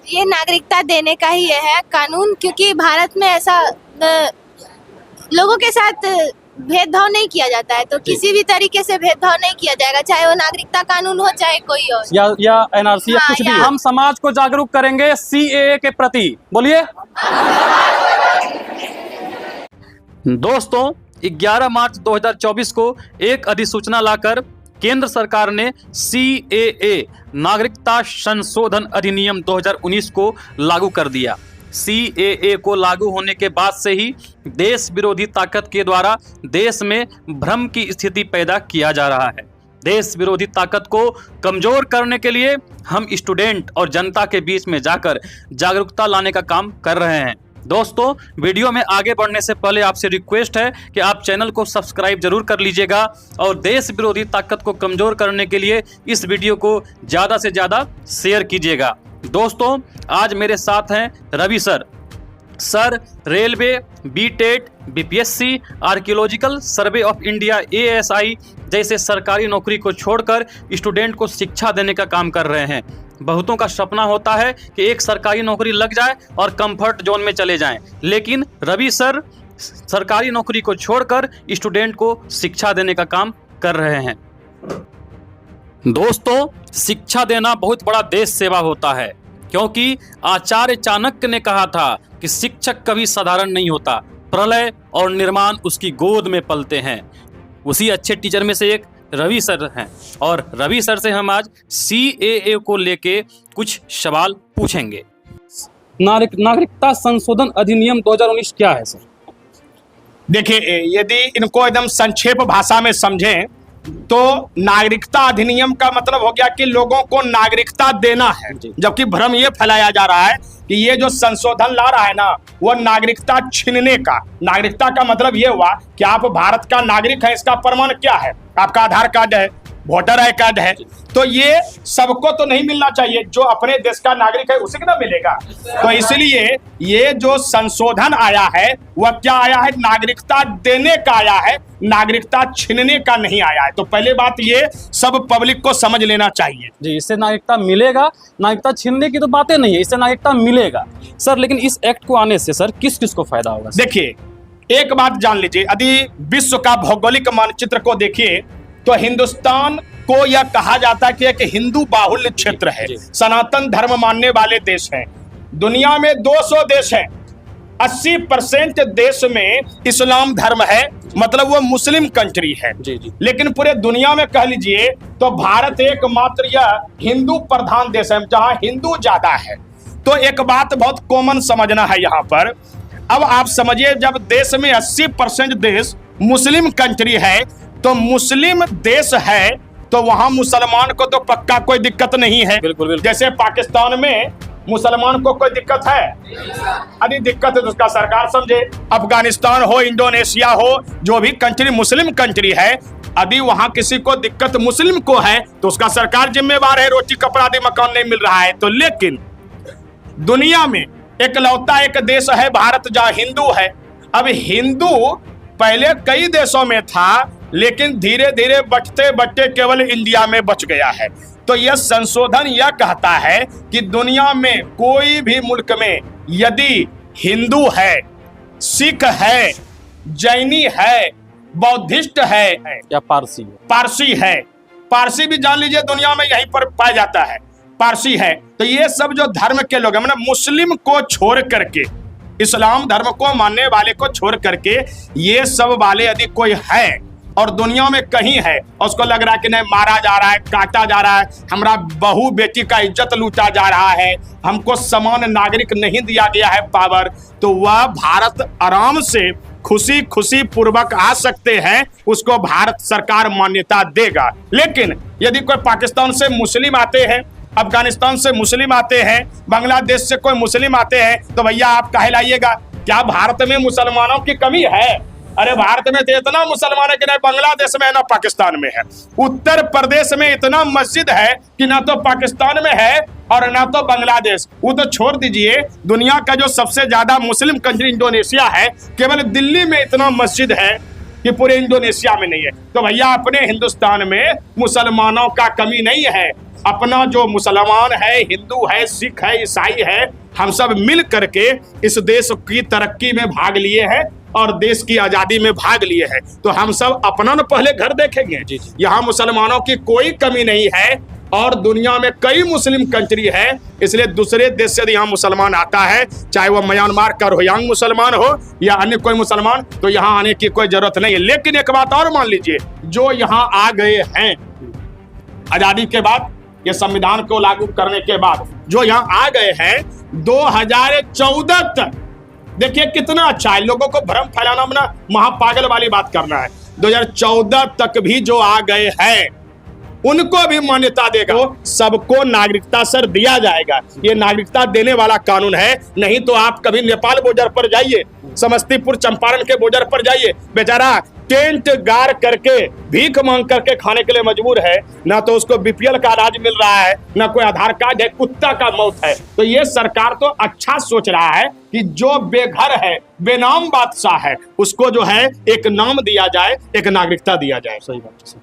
ये नागरिकता देने का ही ये है कानून, क्योंकि भारत में ऐसा लोगों के साथ भेदभाव नहीं किया जाता है, तो किसी भी तरीके से भेदभाव नहीं किया जाएगा, चाहे वो नागरिकता कानून हो चाहे कोई और या एनआरसी या हाँ, कुछ भी। हम समाज को जागरूक करेंगे सीएए के प्रति। बोलिए। दोस्तों, 11 मार्च 2024 को एक अधिसूचना लाकर केंद्र सरकार ने सीएए नागरिकता संशोधन अधिनियम 2019 को लागू कर दिया। सीएए को लागू होने के बाद से ही देश विरोधी ताकत के द्वारा देश में भ्रम की स्थिति पैदा किया जा रहा है। देश विरोधी ताकत को कमजोर करने के लिए हम स्टूडेंट और जनता के बीच में जाकर जागरूकता लाने का काम कर रहे हैं। दोस्तों, वीडियो में आगे बढ़ने से पहले आपसे रिक्वेस्ट है कि आप चैनल को सब्सक्राइब जरूर कर लीजिएगा और देश विरोधी ताकत को कमजोर करने के लिए इस वीडियो को ज़्यादा से ज़्यादा शेयर कीजिएगा। दोस्तों, आज मेरे साथ हैं Ravi sir. Sir railway, BETET, BPSC, Archaeological Survey of India, ASI जैसे सरकारी नौकरी को छोड़कर स्टूडेंट को शिक्षा देने का काम कर रहे हैं। बहुतों का सपना होता है कि एक सरकारी नौकरी लग जाए और कंफर्ट जोन में चले जाएं, लेकिन रवि सर सरकारी नौकरी को छोड़कर स्टूडेंट को शिक्षा देने का काम कर रहे हैं। दोस्तों, शिक्षा देना बहुत बड़ा देश सेवा होता है, क्योंकि आचार्य चाणक्य ने कहा था कि शिक्षक कभी साधारण नहीं होता, प्रलय और निर्माण उसकी गोद में पलते हैं। उसी अच्छे टीचर में से एक रवि सर हैं और रवि सर से हम आज सीएए को लेके कुछ सवाल पूछेंगे। नागरिकता संशोधन अधिनियम 2019 क्या है सर? देखिए, यदि इनको एकदम संक्षेप भाषा में समझें तो नागरिकता अधिनियम का मतलब हो गया कि लोगों को नागरिकता देना है, जबकि भ्रम ये फैलाया जा रहा है कि ये जो संशोधन ला रहा है ना, वो नागरिकता छीनने का। नागरिकता का मतलब ये हुआ कि आप भारत का नागरिक है, इसका प्रमाण क्या है? आपका आधार कार्ड है, वोटर आई कार्ड है। तो ये सबको तो नहीं मिलना चाहिए, जो अपने देश का नागरिक है उसी को ना मिलेगा। तो इसलिए ये जो संशोधन आया है वह क्या आया है? नागरिकता देने का आया है, नागरिकता छीनने का नहीं आया है। तो पहले बात ये सब पब्लिक को समझ लेना चाहिए जी। इससे नागरिकता मिलेगा, नागरिकता छीनने की तो बातें नहीं है, इससे नागरिकता मिलेगा सर। लेकिन इस एक्ट को आने से सर किस किस को फायदा होगा? देखिए, एक बात जान लीजिए, यदि विश्व का भौगोलिक मानचित्र को देखिए तो हिंदुस्तान को यह कहा जाता है कि एक हिंदू बाहुल्य क्षेत्र है, सनातन धर्म मानने वाले देश हैं। दुनिया में 200 देश हैं, 80% देश में इस्लाम धर्म है, मतलब वो मुस्लिम कंट्री है। लेकिन पूरे दुनिया में कह लीजिए तो भारत एकमात्र यह हिंदू प्रधान देश है जहां हिंदू ज्यादा है। तो एक बात बहुत कॉमन समझना है यहाँ पर। अब आप समझिए, जब देश में 80% देश मुस्लिम कंट्री है, तो मुस्लिम देश है तो वहां मुसलमान को तो पक्का कोई दिक्कत नहीं है। बिल्कुल, बिल्कुल। जैसे पाकिस्तान में मुसलमान को कोई दिक्कत है? यदि दिक्कत है तो उसका सरकार समझे। अफगानिस्तान हो, इंडोनेशिया हो, जो भी कंट्री मुस्लिम कंट्री है, यदि वहां किसी को दिक्कत मुस्लिम को है तो उसका सरकार जिम्मेवार है, रोटी कपड़ा आदि मकान नहीं मिल रहा है तो। लेकिन दुनिया में एकलौता एक देश है भारत जहां हिंदू है। अब हिंदू पहले कई देशों में था, लेकिन धीरे धीरे बढ़ते बढ़ते केवल इंडिया में बच गया है। तो यह संशोधन यह कहता है कि दुनिया में कोई भी मुल्क में यदि हिंदू है, सिख है, जैनी है, बौद्धिस्ट है या पारसी है, पारसी भी जान लीजिए दुनिया में यहीं पर पाया जाता है, पारसी है। तो ये सब जो धर्म के लोग हैं, मतलब मुस्लिम को छोड़ करके, इस्लाम धर्म को मानने वाले को छोड़ करके ये सब वाले यदि कोई है और दुनिया में कहीं है और उसको लग रहा है कि नहीं मारा जा रहा है, काटा जा रहा है, हमारा बहू बेटी का इज्जत लूटा जा रहा है, हमको समान नागरिक नहीं दिया गया है पावर, तो वह भारत आराम से खुशी खुशी पूर्वक आ सकते हैं, उसको भारत सरकार मान्यता देगा। लेकिन यदि कोई पाकिस्तान से मुस्लिम आते हैं, अफगानिस्तान से मुस्लिम आते हैं, बांग्लादेश से कोई मुस्लिम आते हैं, तो भैया आप काहे लाइएगा? क्या भारत में मुसलमानों की कमी है? अरे भारत में तो इतना मुसलमान है कि ना बांग्लादेश में है ना पाकिस्तान में है। उत्तर प्रदेश में इतना मस्जिद है कि ना तो पाकिस्तान में है और ना तो बांग्लादेश। वो तो छोड़ दीजिए, दुनिया का जो सबसे ज्यादा मुस्लिम कंट्री इंडोनेशिया है, केवल दिल्ली में इतना मस्जिद है कि पूरे इंडोनेशिया में नहीं है। तो भैया अपने हिंदुस्तान में मुसलमानों का कमी नहीं है। अपना जो मुसलमान है, हिंदू है, सिख है, ईसाई है, हम सब मिल करके इस देश की तरक्की में भाग लिए हैं और देश की आजादी में भाग लिए हैं। तो हम सब अपना न पहले घर देखेंगे। यहाँ मुसलमानों की कोई कमी नहीं है और दुनिया में कई मुस्लिम कंट्री है, इसलिए दूसरे देश से यहाँ मुसलमान आता है, चाहे वो म्यांमार का रोहिंग्या मुसलमान हो या अन्य कोई मुसलमान, तो यहाँ आने की कोई जरूरत नहीं है। लेकिन एक बात और मान लीजिए, जो यहाँ आ गए हैं आजादी के बाद, ये संविधान को लागू करने के बाद जो यहाँ आ गए हैं 2014 तक, देखिए कितना अच्छा है। लोगों को भ्रम फैलाना ना महापागल वाली बात करना है। 2014 तक भी जो आ गए हैं उनको भी मान्यता देगा, तो सबको नागरिकता सर दिया जाएगा। ये नागरिकता देने वाला कानून है। नहीं तो आप कभी नेपाल बॉर्डर पर जाइए, समस्तीपुर चंपारण के बॉर्डर पर जाइए, बेचारा टेंट गार करके भीख मांग करके खाने के लिए मजबूर है, ना तो उसको बीपीएल का अनाज मिल रहा है, ना कोई आधार कार्ड है, कुत्ता का मौत है। तो ये सरकार तो अच्छा सोच रहा है कि जो बेघर है, बेनाम बादशाह है, उसको जो है एक नाम दिया जाए, एक नागरिकता दिया जाए। सही बात है।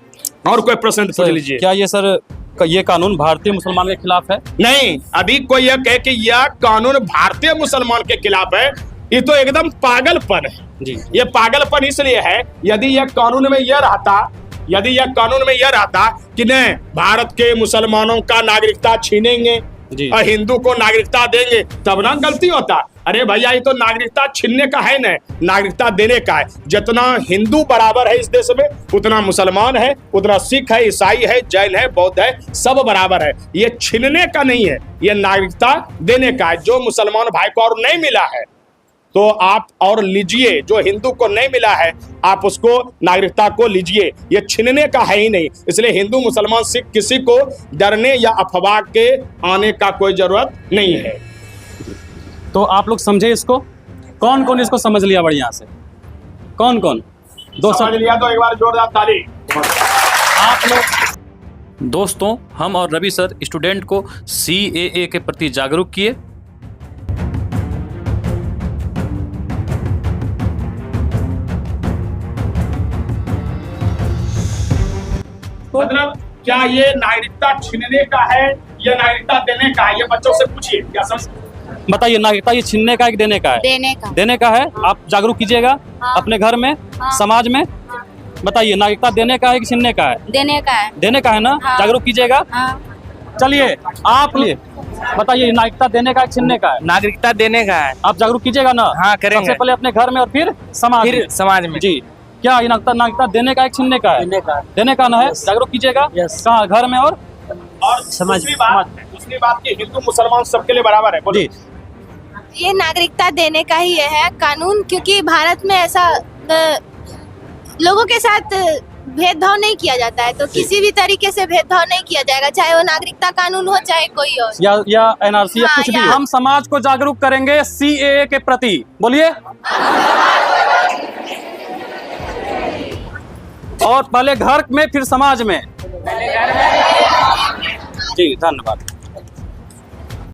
और कोई प्रश्न पूछ लीजिए। क्या ये सर ये कानून भारतीय मुसलमान के खिलाफ है? नहीं, अभी कोई यह कहे कि यह कानून भारतीय मुसलमान के खिलाफ है, ये तो एकदम पागलपन है जी। ये पागलपन इसलिए है, यदि यह कानून में यह रहता कि नहीं भारत के मुसलमानों का नागरिकता छीनेंगे और हिंदू को नागरिकता देंगे, तब ना गलती होता। अरे भैया, ये तो नागरिकता छीनने का है न, नागरिकता देने का है। जितना हिंदू बराबर है इस देश में, उतना मुसलमान है, उतना सिख है, ईसाई है, जैन है, बौद्ध है, सब बराबर है। ये छीनने का नहीं है, ये नागरिकता देने का है। जो मुसलमान भाई को और नहीं मिला है तो आप और लीजिए, जो हिंदू को नहीं मिला है आप उसको नागरिकता को लीजिए। ये छीनने का है ही नहीं। इसलिए हिंदू, मुसलमान, सिख किसी को डरने या अफवाह के आने का कोई जरूरत नहीं है। तो आप लोग समझे इसको? कौन कौन इसको समझ लिया बढ़िया से? कौन कौन समझ लिया तो एक बार जोरदार ताली। आप लोग। दोस्तों, हम और रवि सर स्टूडेंट को CAA के प्रति जागरूक किए। मतलब क्या ये नागरिकता छीनने का है या नागरिकता देने का है? ये बच्चों से पूछिए। क्या समझ बताइए, नागरिकता ये छीनने का है कि देने का है? देने का है। आप जागरूक कीजिएगा अपने घर में, समाज में। बताइए, नागरिकता देने का है कि छीनने का है? देने का है ना? जागरूक कीजिएगा। चलिए, आप लिए बताइए, नागरिकता देने का है कि छीनने का है? नागरिकता देने का है। आप जागरूक कीजिएगा ना? हाँ, करेंगे। सबसे पहले अपने घर में और फिर समाज में। जी, क्या ये नागरिकता देने का है कि छीनने का है? देने का ना है। जागरूक कीजिएगा। कहाँ? घर में और समाज। दूसरी बात की हिंदू मुसलमान सबके लिए बराबर है। बोलिए। ये नागरिकता देने का ही है कानून, क्योंकि भारत में ऐसा लोगों के साथ भेदभाव नहीं किया जाता है। तो किसी भी तरीके से भेदभाव नहीं किया जाएगा, चाहे वो नागरिकता कानून हो, चाहे कोई और या NRC या कुछ भी। हम समाज को जागरूक करेंगे CAA के प्रति। बोलिए। और पहले घर में फिर समाज में। जी, धन्यवाद।